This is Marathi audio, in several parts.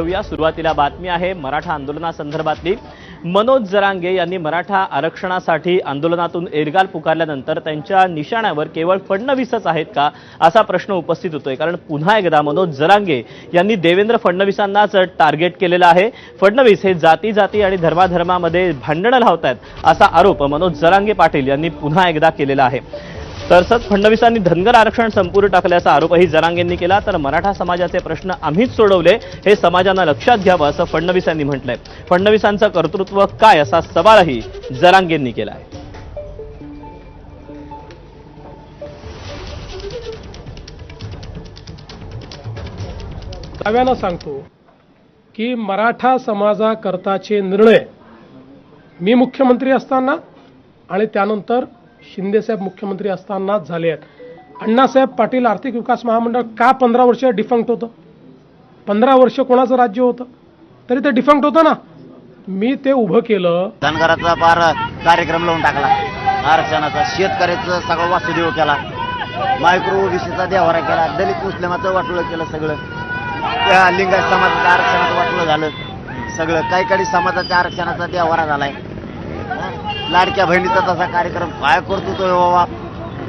पाहूया। सुरुवातीला बातमी आहे मराठा आंदोलनासंदर्भातली। मनोज जरांगे यांनी मराठा आरक्षणासाठी आंदोलनातून एल्गार पुकारल्यानंतर त्यांच्या निशाण्यावर केवळ फडणवीसच आहेत का असा प्रश्न उपस्थित होतोय। कारण पुन्हा एकदा मनोज जरांगे यांनी देवेंद्र फडणवीसांनाच टार्गेट केलेला आहे। फडणवीस हे जाती जाती आणि धर्माधर्मामध्ये भांडणं लावतात असा आरोप मनोज जरांगे पाटील यांनी पुन्हा एकदा केलेला आहे। तसंच फडणवीसांनी धनगर आरक्षण संपूर्ण टाकल्याचा आरोपही जरांगेंनी केला। तर मराठा समाजाचे प्रश्न आम्हीच सोडवले हे समाजानं लक्षात घ्यावं असं फडणवीसांनी म्हटलंय। फडणवीसांचं कर्तृत्व काय असा सवालही जरांगेंनी केला आहे। दाव्यानं सांगतो की मराठा समाजाकरताचे निर्णय मी मुख्यमंत्री असताना आणि त्यानंतर शिंदेसाहेब मुख्यमंत्री असतानाच झाले आहेत। अण्णासाहेब पाटील आर्थिक विकास महामंडळ का 15 वर्ष डिफंक्ट होतं? 15 वर्ष कोणाचं राज्य होतं तरी ते डिफंक्ट होतं ना। मी ते उभं केलं। धनगराचा फार कार्यक्रम लावून टाकला, आरक्षणाचा, शेतकऱ्याचं सगळं वासुदेव केला, मायक्रो ओबीसीचा देवारा केला, दलित मुस्लिमाचं वाटोळं केलं, सगळं त्या लिंगायत समाजाच्या आरक्षणाचं वाटोळं झालं, सगळं काही समाजाच्या आरक्षणाचा देवारा झालाय। लाडक्या बहिणीचा तसा कार्यक्रम काय करतो तो बाबा,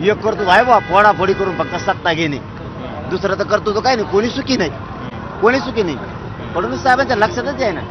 एक करतो भाई बाबा फोडाफोडी करून फक्त सत्ता घेणे, दुसरं तर करतो तो काय नाही। कोणी सुखी नाही, कोणी सुखी नाही। फडणवीस साहेबांच्या लक्षातच आहे ना।